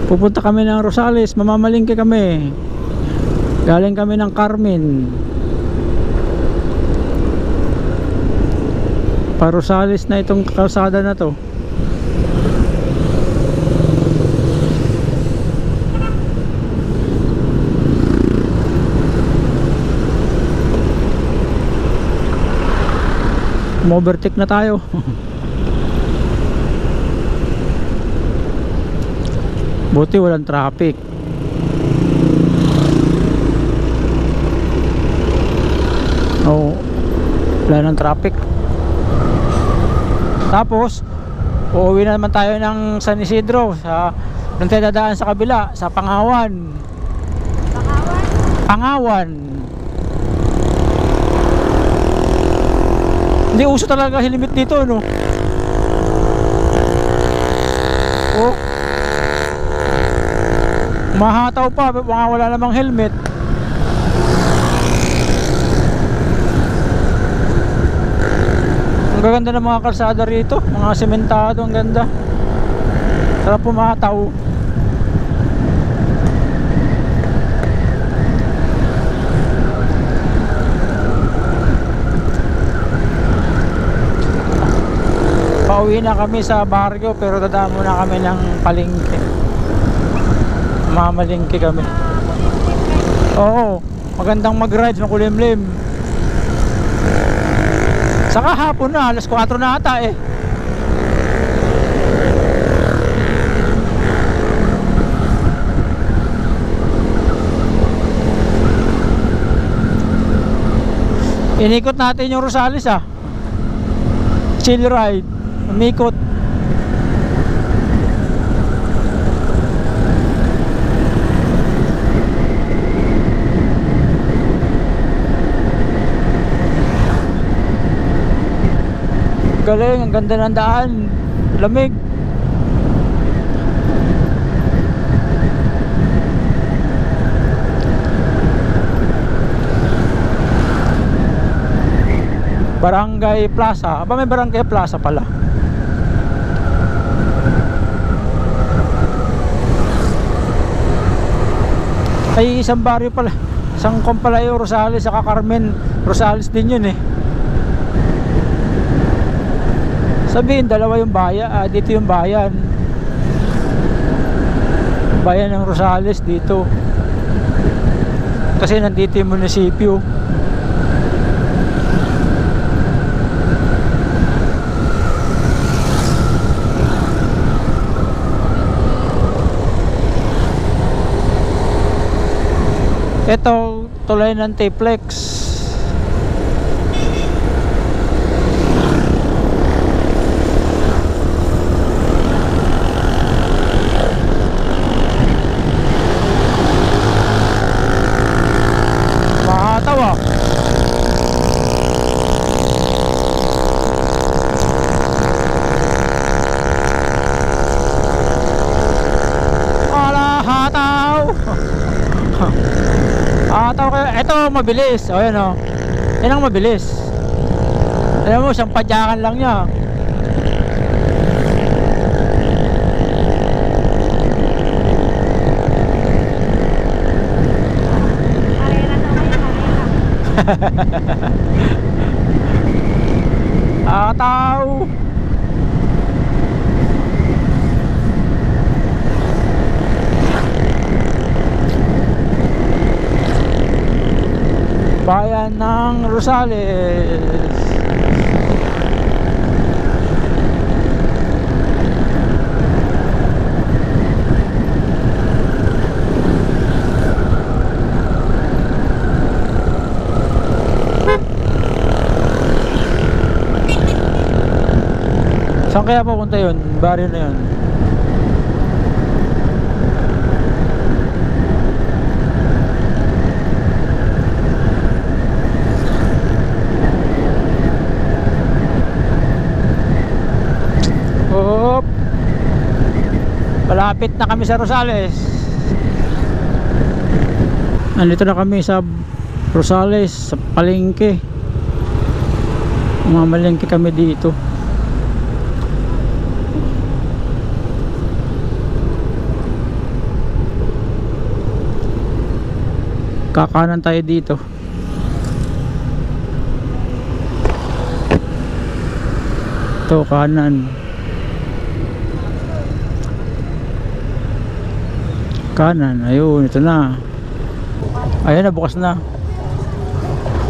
Pupunta kami ng Rosales, mamamalingki kami. Galing kami ng Carmen. Pa Rosales na itong kalsada na to. Overtake na tayo. Buti walang traffic. Oh, wala ng traffic. Tapos uuwi na naman tayo ng San Isidro sa nung tayo dadaan sa kabila sa Pangawan. Pangawan. Hindi uso talaga helmet dito, no? Oh. Mahataw pa, mga wala namang helmet. Ang gaganda ng mga kalsada rito, mga sementado, ang ganda. Sarap pumataw. Pauwi na kami sa baryo pero dadaan muna kami ng palengke. Mamalingki kami. Oo, magandang mag-ride, makulimlim. Saka hapon na, alas 4 na ata eh. Inikot natin yung Rosales ah. Chill ride, umikot. Galing, ang ganda ng daan. Lamig. Barangay Plaza. Aba, may Barangay Plaza pala. Ay, isang baryo pala. Isang kumpalayo, Rosales, saka Carmen. Rosales din yun eh. Sabihin dalawa yung bayan, dito yung bayan. Bayan ng Rosales dito. Kasi nandito yung munisipyo. Ito tulay ng T-Flex. Ito mabilis. O yan o. Yan ang mabilis. Alam mo, siyang padyakan lang niya. Ataw. Bayan ng Rosales. Saan kaya pupunta yun? Baryo na yun. Malapit na kami sa Rosales. Nandito na kami sa Rosales, sa palengke. Mamalengke kami dito. Kakanan tayo dito. Ito, kanan. Kanan, ayun, ito na. Ayan na, bukas na.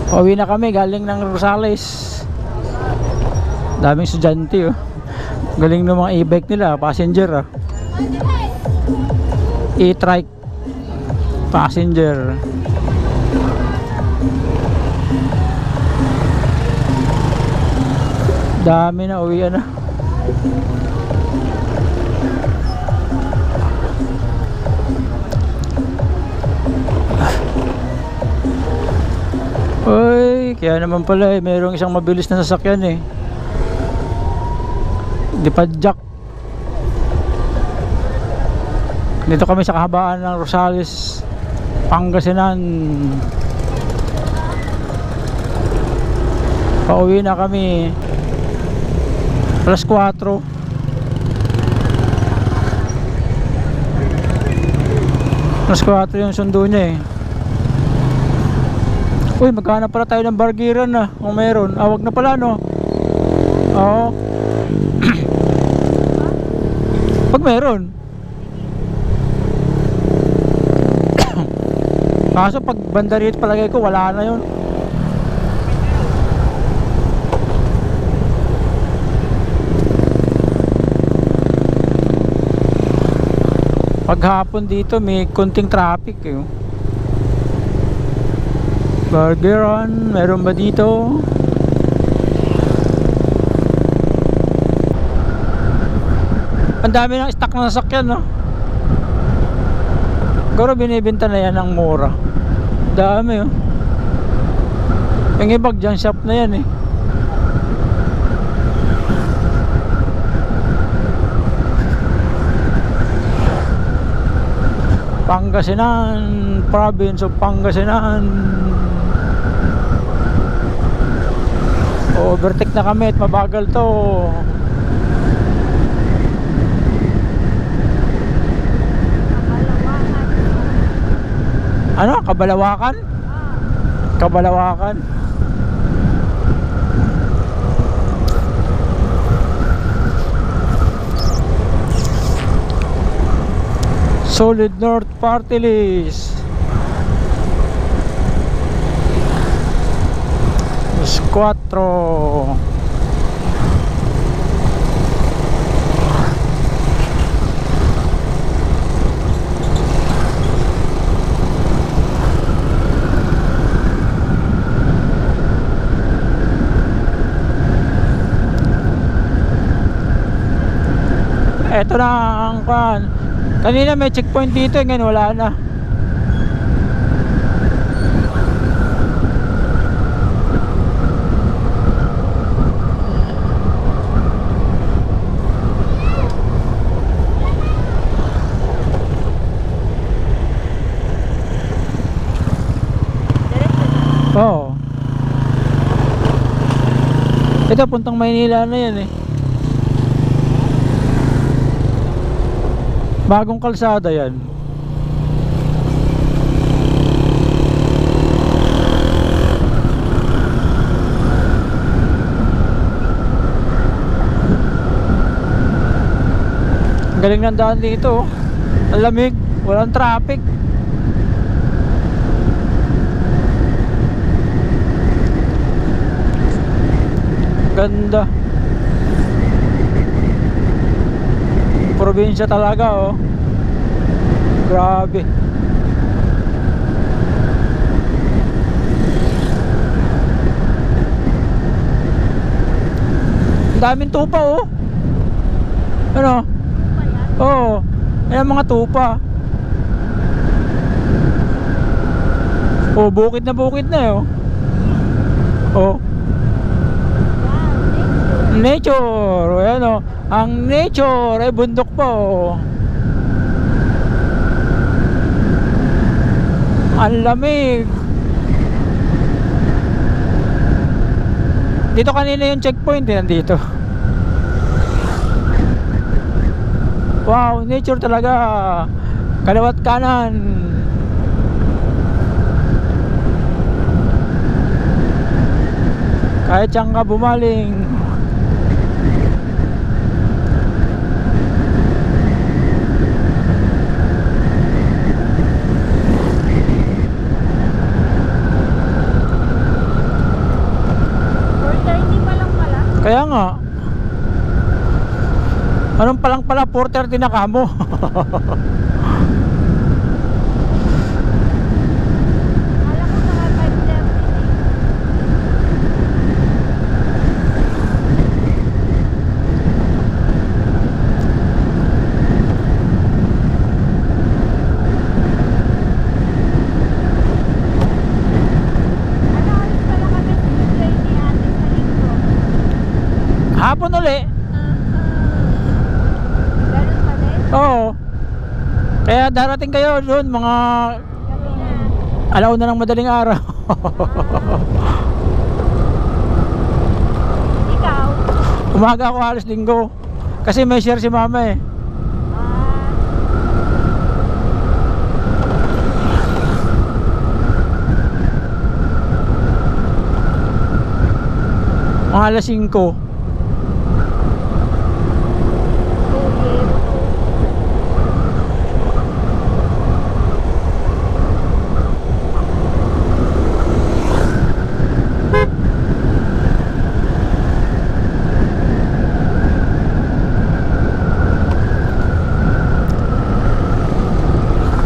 Pauwi na kami, galing ng Rosales. Daming estudyante, oh. Galing ng mga e-bike nila, passenger, ah. E-trike passenger. Dami na, uwian na. Uy, kaya naman pala eh, mayroong isang mabilis na sasakyan eh. Di pa jack. Dito kami sa kahabaan ng Rosales, Pangasinan. Pauwi na kami. Alas 4. Alas 4 yung sundo niya eh. Uy, maghanap pala tayo ng bargiran na kung meron. Wag na pala, no? Oo. Pag meron. Kaso pag banda rito palagay ko wala na yun. Paghapon dito may konting traffic eh. Burgeron, meron ba dito? Ang dami ng stock na sasakyan, no? Siguro binibenta na yan ng mura. Dami, oh. Yung iba junk shop na yan eh. Pangasinan, province of Pangasinan. Overtake na kami at mabagal to. Ano? Kabalawakan? Kabalawakan. Solid North Party List. Squatro. Ito na ang pan. Kanina may checkpoint dito, ngayon wala na. Oo. Ito puntang Maynila na yan eh. Bagong kalsada yan. Ang galing ng daan dito. Ang lamig, walang traffic. Ganda. Probinsya talaga, oh. Grabe. Ang daming tupa, oh. Ano? Oo. Ayan mga tupa. Oh, bukid na eh, oh. Oh. Nature. Ayan, oh. Ang nature ay bundok pa, oh. Ang lamig. Dito kanina yung checkpoint eh, nandito. Wow, nature talaga. Kaliwat kanan. Kahit saan ka bumaling. Kaya nga. Anong palang pala 4:30 na kamo? Hapon uli. Ganun pa din? Oo. Kaya darating kayo doon mga Gabi na. alauna ng madaling araw. Ikaw? Umaga ako halos linggo. Kasi may share si mama eh. Mga alas 5.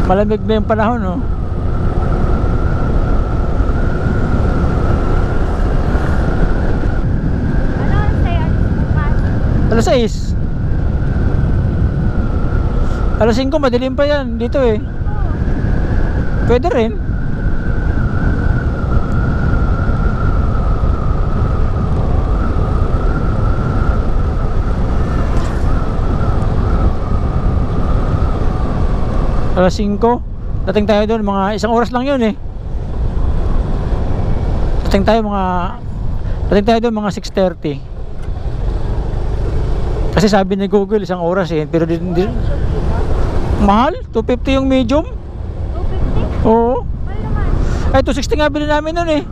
Malamig na yung panahon, no? Ano ang sa'yo? Bukas? Alas 6. Alas 5 madilim pa yan dito eh. Pwede rin. Alas 5. Dating tayo doon mga isang oras lang yun eh. Dating tayo doon mga 6:30. Kasi sabi ni Google isang oras eh. Pero di mahal? 250 yung medium? 250? Oo. Mahal naman. Ay 260 nga bilhin namin nun eh.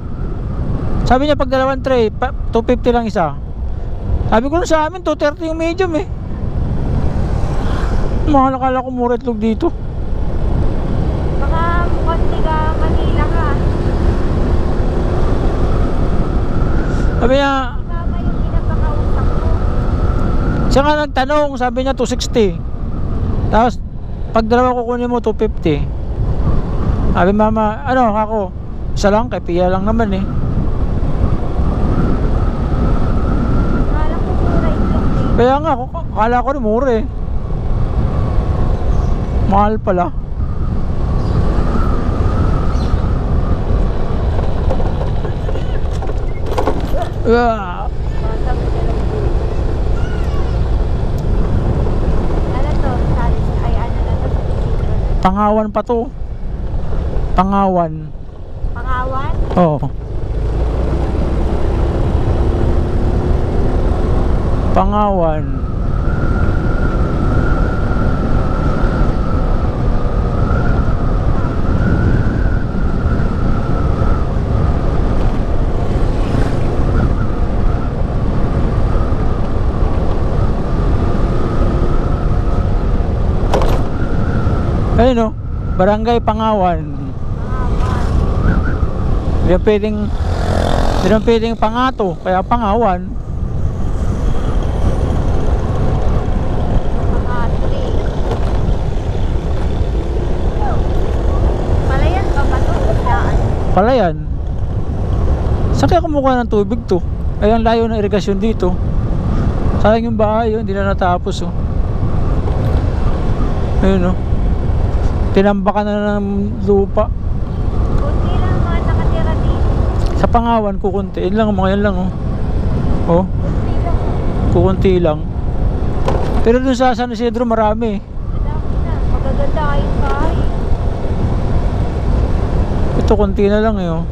Sabi niya pag dalawang tray 250 lang isa. Sabi ko sa amin 230 yung medium eh. Mahal, akala ko mura itlog dito. Baka konti ka Manila ka. Sabi niya, Mama yung pinapakausap mo. siya nga nagtanong, sabi niya 260. Tapos pag dalawa kukunin mo 250. Sabi mama, ano ako? Isa lang, kay Pia lang naman eh. Akala ko mura itlog eh. Kaya nga, akala ko rin mura eh. Mahal pala. Bata mo na lang po. Ano to? Salis, ay ano na to? Pangawan pa to. Pangawan. Pangawan? Oo. Pangawan. Ayun no, Barangay Pangawan. Pangawan. Hindi na pwedeng Pangato, kaya Pangawan. Pangatri. Palayan pa ba to? Daan. Palayan. Saan kaya kumukuha ng tubig to? Ay ang layo ng irigasyon dito. Sayang yung bahay yun, hindi na natapos oh. Ayun oh. Tinambakan na ng lupa. Kunti lang mga nakatira dito. Sa Pangawan kukunti. Yun lang, mga yan lang oh. Oh, Kunti lang. kukunti lang. Pero dun sa San Isidro marami. Madami na. Magaganda kayong bahay. Ito kunti na lang eh oh.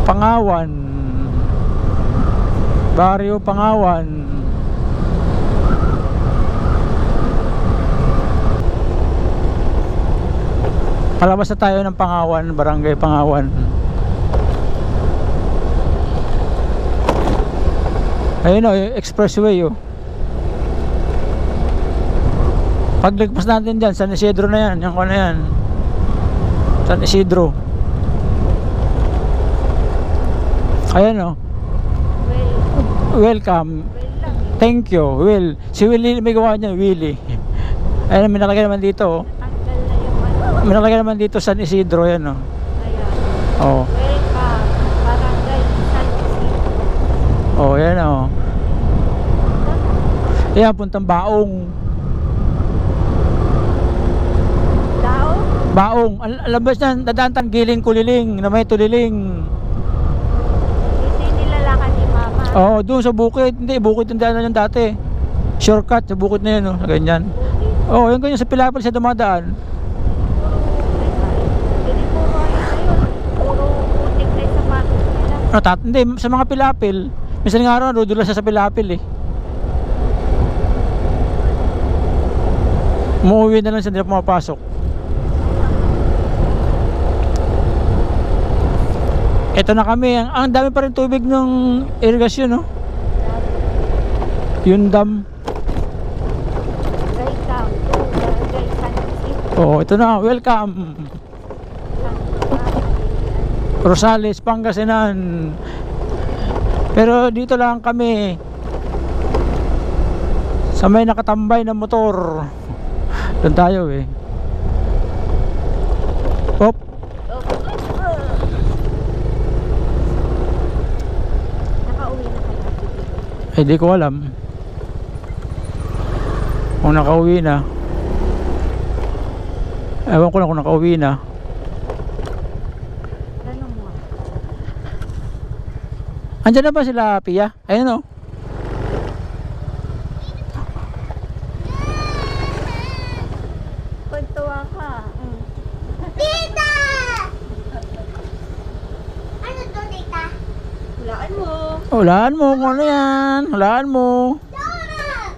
Pangawan Barrio Pangawan. Palabas na tayo ng Pangawan, Barangay Pangawan. Ayun o, expressway o. Paglagpas natin dyan, San Isidro na yan. Yung na yan, San Isidro. Ayan o. Welcome. Thank you. Will. Si Willie may gawa niya, Willie. Ayan, may nakalagay naman dito o. Tanggal na yung ano. May nakalagay naman dito San Isidro yan o. Ayan. Oh. Welcome. Barangay San Isidro. Oh, yan o. Ayan, puntang Baong. Dao? Baong. Alabas yan, dadaan tang Giling Kuliling na may tuliling. Hindi nilalakad ni Mama. Oh, doon sa bukid. Hindi, bukid yung daanan yan dati. Shortcut sa bukid na yan, oh, na ganyan. Oh, yung ganyan sa Pilapil siya dumadaan. Hindi puro ano na yun. Puro putik na yung sapatos nila. Hindi, sa mga Pilapil. Minsan nga araw, dudulas siya sa Pilapil eh. Umuwi na lang siya, hindi na pumapasok. Ito na kami, ang dami pa rin tubig ng irigasyon, no? Yung dam. Barangay Dao. Barangay San Isidro. Oh, ito na, welcome. Rosales, Pangasinan. Pero dito lang kami sa may nakatambay na motor. Doon tayo eh. Hop. Nakauwi na kayo. Eh di ko alam kung nakauwi na. Ewan ko lang kung nakauwi na. Tanong mo. Andyan na ba sila, Pia? Ayun o. Pagtuwa ka. Tita! Ano to, tita? Hulaan mo. Hulaan mo kung ano yan. Hulaan mo. Donut!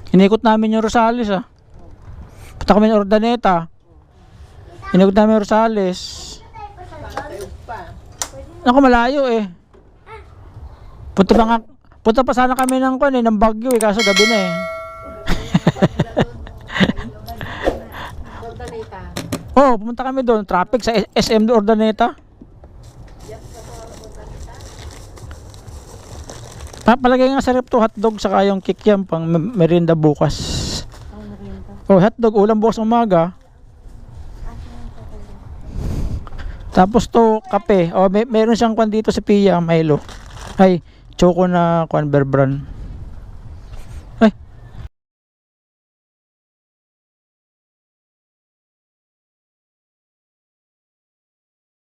Inikot namin yung Rosales ah. Punta kami ng Ordaneta. Inikot namin yung Rosales. Ako malayo eh. Punta pa sana kami ng ng Baguio eh, kaso gabi na eh. Oh, pumunta kami doon, traffic sa SM do Ordaneta. Palagay nga sa rep to hotdog saka yung kikiam pang merienda bukas. Oh, hotdog ulam bukas umaga. Tapos to kape. Oh, meron siyang kwan dito sa Pia, Milo. Ay, choco na kwan Bear Brand.